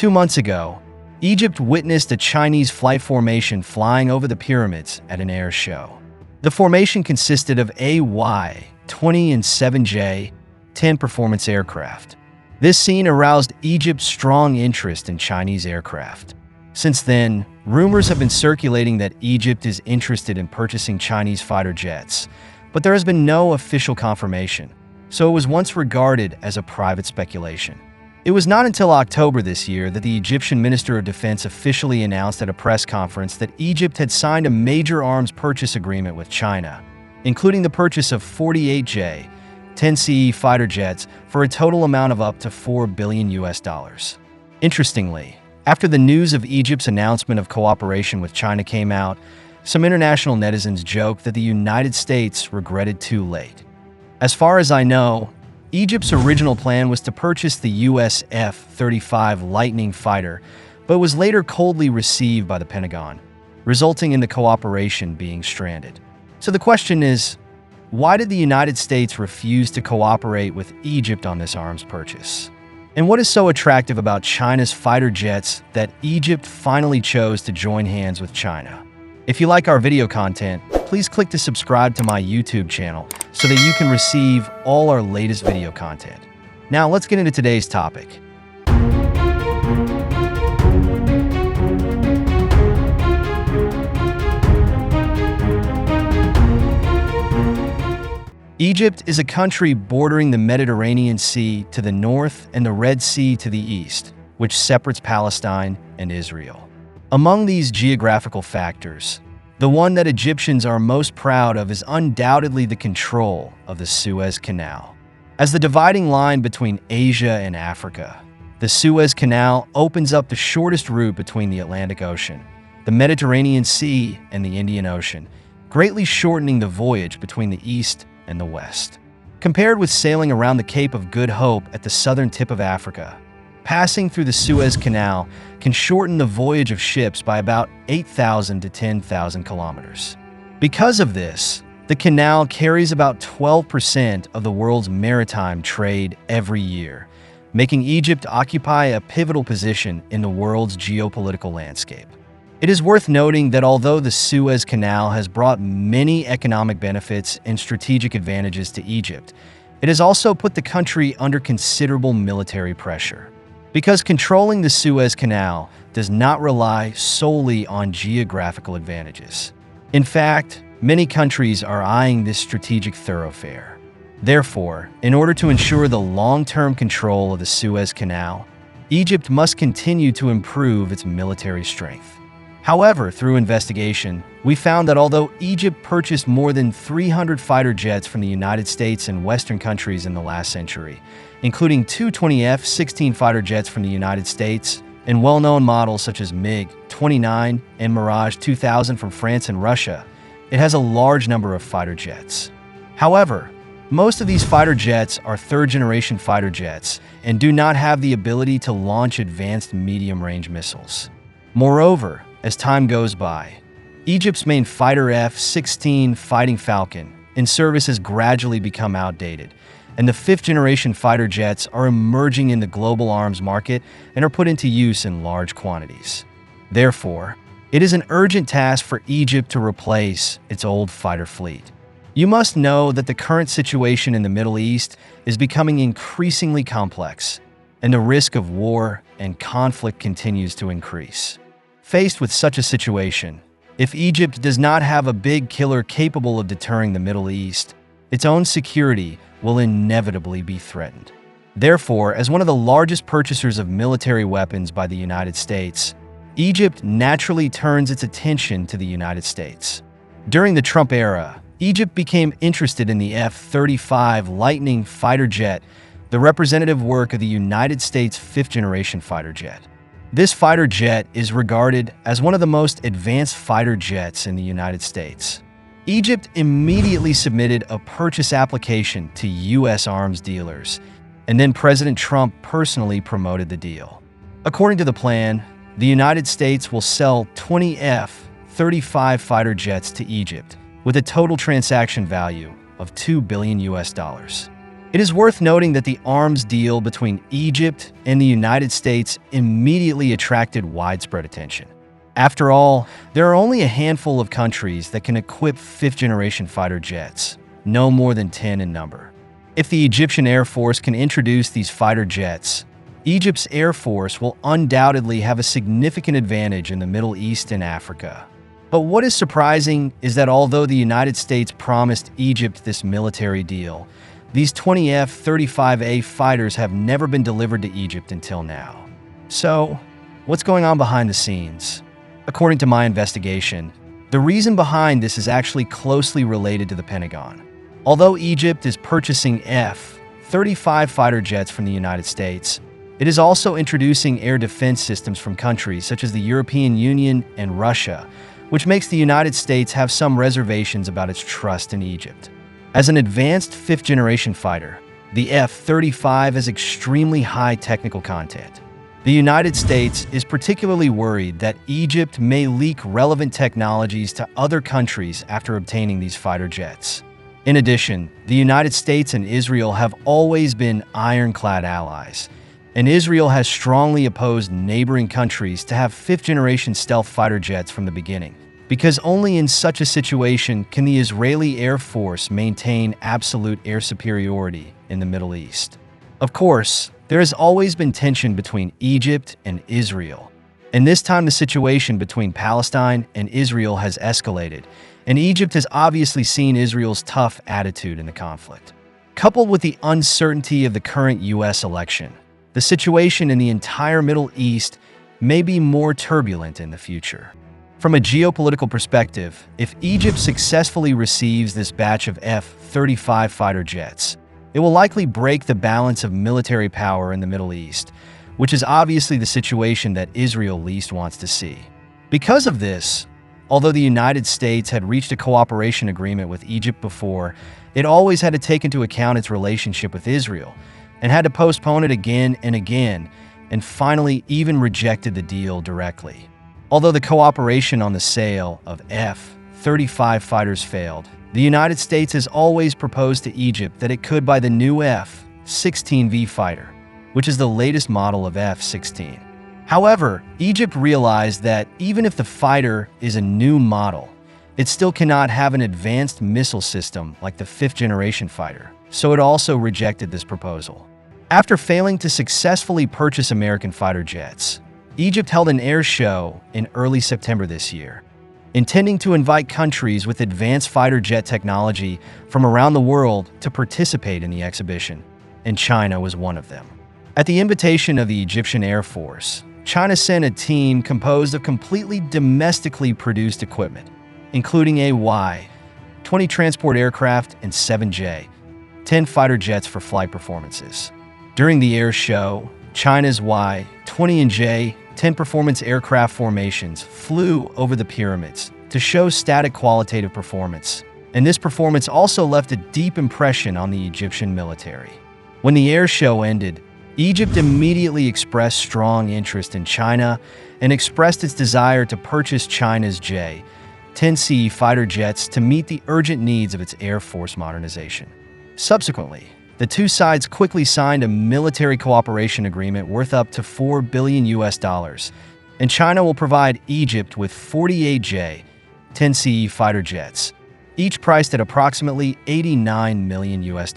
2 months ago, Egypt witnessed a Chinese flight formation flying over the pyramids at an air show. The formation consisted of AY-20 and 7J-10 performance aircraft. This scene aroused Egypt's strong interest in Chinese aircraft. Since then, rumors have been circulating that Egypt is interested in purchasing Chinese fighter jets, but there has been no official confirmation, so it was once regarded as a private speculation. It was not until October this year that the Egyptian Minister of Defense officially announced at a press conference that Egypt had signed a major arms purchase agreement with China, including the purchase of 48 J-10CE fighter jets for a total amount of up to $4 billion. Interestingly, after the news of Egypt's announcement of cooperation with China came out, some international netizens joked that the United States regretted too late. As far as I know, Egypt's original plan was to purchase the US F-35 Lightning fighter, but was later coldly received by the Pentagon, resulting in the cooperation being stranded. So the question is, why did the United States refuse to cooperate with Egypt on this arms purchase? And what is so attractive about China's fighter jets that Egypt finally chose to join hands with China? If you like our video content, please click to subscribe to my YouTube channel so that you can receive all our latest video content. Now let's get into today's topic. Egypt is a country bordering the Mediterranean Sea to the north and the Red Sea to the east, which separates Palestine and Israel. Among these geographical factors, the one that Egyptians are most proud of is undoubtedly the control of the Suez Canal. As the dividing line between Asia and Africa, the Suez Canal opens up the shortest route between the Atlantic Ocean, the Mediterranean Sea, and the Indian Ocean, greatly shortening the voyage between the east and the west. Compared with sailing around the Cape of Good Hope at the southern tip of Africa, passing through the Suez Canal can shorten the voyage of ships by about 8,000 to 10,000 kilometers. Because of this, the canal carries about 12% of the world's maritime trade every year, making Egypt occupy a pivotal position in the world's geopolitical landscape. It is worth noting that although the Suez Canal has brought many economic benefits and strategic advantages to Egypt, it has also put the country under considerable military pressure. Because controlling the Suez Canal does not rely solely on geographical advantages. In fact, many countries are eyeing this strategic thoroughfare. Therefore, in order to ensure the long-term control of the Suez Canal, Egypt must continue to improve its military strength. However, through investigation, we found that although Egypt purchased more than 300 fighter jets from the United States and Western countries in the last century, including two 20 F-16 fighter jets from the United States and well-known models such as MiG-29 and Mirage 2000 from France and Russia, it has a large number of fighter jets. However, most of these fighter jets are third-generation fighter jets and do not have the ability to launch advanced medium-range missiles. Moreover, as time goes by, Egypt's main fighter F-16 Fighting Falcon in service has gradually become outdated, and the fifth-generation fighter jets are emerging in the global arms market and are put into use in large quantities. Therefore, it is an urgent task for Egypt to replace its old fighter fleet. You must know that the current situation in the Middle East is becoming increasingly complex, and the risk of war and conflict continues to increase. Faced with such a situation, if Egypt does not have a big killer capable of deterring the Middle East, its own security will inevitably be threatened. Therefore, as one of the largest purchasers of military weapons by the United States, Egypt naturally turns its attention to the United States. During the Trump era, Egypt became interested in the F-35 Lightning fighter jet, the representative work of the United States fifth-generation fighter jet. This fighter jet is regarded as one of the most advanced fighter jets in the United States. Egypt immediately submitted a purchase application to U.S. arms dealers, and then President Trump personally promoted the deal. According to the plan, the United States will sell 20 F-35 fighter jets to Egypt, with a total transaction value of $2 billion. It is worth noting that the arms deal between Egypt and the United States immediately attracted widespread attention. After all, there are only a handful of countries that can equip fifth-generation fighter jets, no more than 10 in number. If the Egyptian Air Force can introduce these fighter jets, Egypt's Air Force will undoubtedly have a significant advantage in the Middle East and Africa. But what is surprising is that although the United States promised Egypt this military deal, these 20 F-35A fighters have never been delivered to Egypt until now. So, what's going on behind the scenes? According to my investigation, the reason behind this is actually closely related to the Pentagon. Although Egypt is purchasing F-35 fighter jets from the United States, it is also introducing air defense systems from countries such as the European Union and Russia, which makes the United States have some reservations about its trust in Egypt. As an advanced fifth-generation fighter, the F-35 has extremely high technical content. The United States is particularly worried that Egypt may leak relevant technologies to other countries after obtaining these fighter jets. In addition, the United States and Israel have always been ironclad allies, and Israel has strongly opposed neighboring countries to have fifth-generation stealth fighter jets from the beginning, because only in such a situation can the Israeli Air Force maintain absolute air superiority in the Middle East. Of course, there has always been tension between Egypt and Israel, and this time the situation between Palestine and Israel has escalated, and Egypt has obviously seen Israel's tough attitude in the conflict. Coupled with the uncertainty of the current U.S. election, the situation in the entire Middle East may be more turbulent in the future. From a geopolitical perspective, if Egypt successfully receives this batch of F-35 fighter jets, it will likely break the balance of military power in the Middle East, which is obviously the situation that Israel least wants to see. Because of this, although the United States had reached a cooperation agreement with Egypt before, it always had to take into account its relationship with Israel, and had to postpone it again and again, and finally even rejected the deal directly. Although the cooperation on the sale of F-35 fighters failed, the United States has always proposed to Egypt that it could buy the new F-16V fighter, which is the latest model of F-16. However, Egypt realized that even if the fighter is a new model, it still cannot have an advanced missile system like the fifth-generation fighter, so it also rejected this proposal. After failing to successfully purchase American fighter jets, Egypt held an air show in early September this year, intending to invite countries with advanced fighter jet technology from around the world to participate in the exhibition, and China was one of them. At the invitation of the Egyptian Air Force, China sent a team composed of completely domestically produced equipment, including a Y-20 transport aircraft and 7 J-10 fighter jets for flight performances. During the air show, China's Y-20 and J-10 performance aircraft formations flew over the pyramids to show static qualitative performance, and this performance also left a deep impression on the Egyptian military. When the air show ended, Egypt immediately expressed strong interest in China and expressed its desire to purchase China's J-10CE fighter jets to meet the urgent needs of its Air Force modernization. Subsequently, the two sides quickly signed a military cooperation agreement worth up to $4 billion, and China will provide Egypt with 48 J-10CE fighter jets, each priced at approximately $89 million.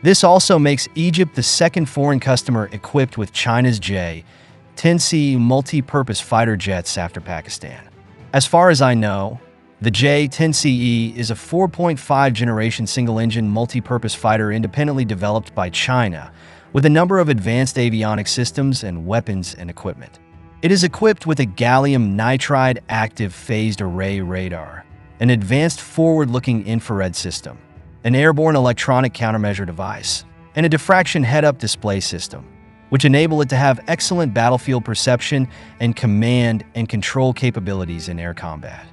This also makes Egypt the second foreign customer equipped with China's J-10CE multi-purpose fighter jets after Pakistan. As far as I know, the J-10CE is a 4.5 generation single-engine multi-purpose fighter independently developed by China, with a number of advanced avionics systems and weapons and equipment. It is equipped with a gallium nitride active phased array radar, an advanced forward-looking infrared system, an airborne electronic countermeasure device, and a diffraction head-up display system, which enable it to have excellent battlefield perception and command and control capabilities in air combat.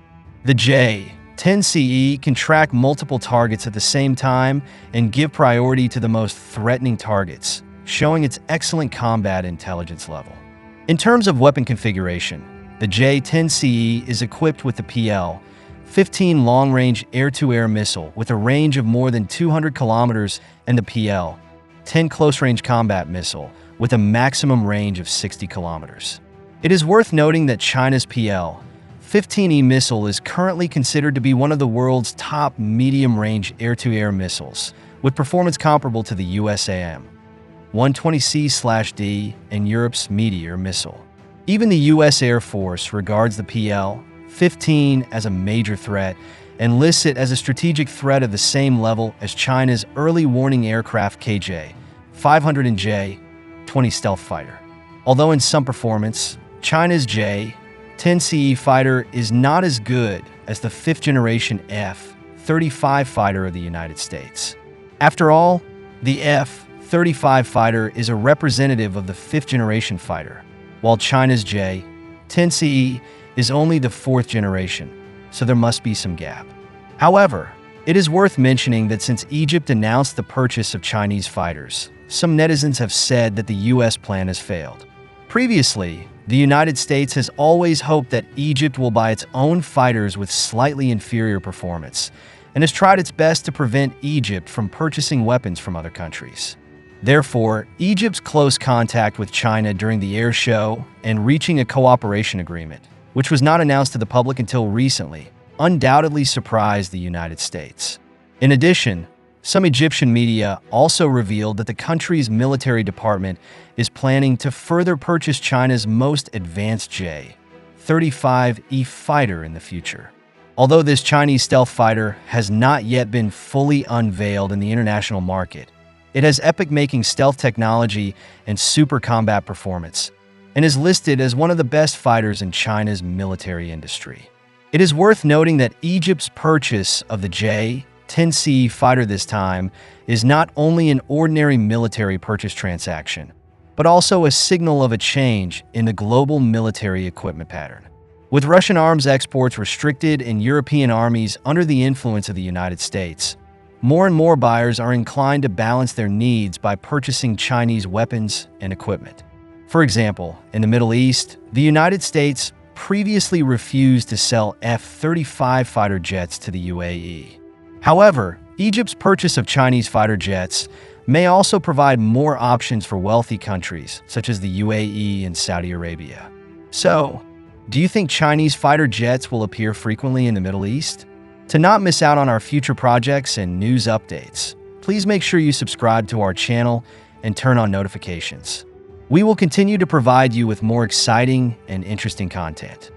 The J-10CE can track multiple targets at the same time and give priority to the most threatening targets, showing its excellent combat intelligence level. In terms of weapon configuration, the J-10CE is equipped with the 15 long-range air-to-air missile with a range of more than 200 kilometers, and the PL-10 close-range combat missile with a maximum range of 60 kilometers. It is worth noting that China's PL-15E missile is currently considered to be one of the world's top medium-range air-to-air missiles, with performance comparable to the US AIM-120C/D and Europe's Meteor missile. Even the U.S. Air Force regards the PL-15 as a major threat and lists it as a strategic threat of the same level as China's early warning aircraft KJ-500 and J-20 stealth fighter. Although in some performance, China's J-10CE fighter is not as good as the fifth-generation F-35 fighter of the United States. After all, the F-35 fighter is a representative of the fifth-generation fighter, while China's J-10CE is only the fourth generation, so there must be some gap. However, it is worth mentioning that since Egypt announced the purchase of Chinese fighters, some netizens have said that the U.S. plan has failed. Previously, the United States has always hoped that Egypt will buy its own fighters with slightly inferior performance, and has tried its best to prevent Egypt from purchasing weapons from other countries. Therefore, Egypt's close contact with China during the air show and reaching a cooperation agreement, which was not announced to the public until recently, undoubtedly surprised the United States. In addition, some Egyptian media also revealed that the country's military department is planning to further purchase China's most advanced J-35E fighter in the future. Although this Chinese stealth fighter has not yet been fully unveiled in the international market, it has epic-making stealth technology and super combat performance, and is listed as one of the best fighters in China's military industry. It is worth noting that Egypt's purchase of the J-10CE fighter this time is not only an ordinary military purchase transaction, but also a signal of a change in the global military equipment pattern. With Russian arms exports restricted and European armies under the influence of the United States, more and more buyers are inclined to balance their needs by purchasing Chinese weapons and equipment. For example, in the Middle East, the United States previously refused to sell F-35 fighter jets to the UAE. However, Egypt's purchase of Chinese fighter jets may also provide more options for wealthy countries such as the UAE and Saudi Arabia. So, do you think Chinese fighter jets will appear frequently in the Middle East? To not miss out on our future projects and news updates, please make sure you subscribe to our channel and turn on notifications. We will continue to provide you with more exciting and interesting content.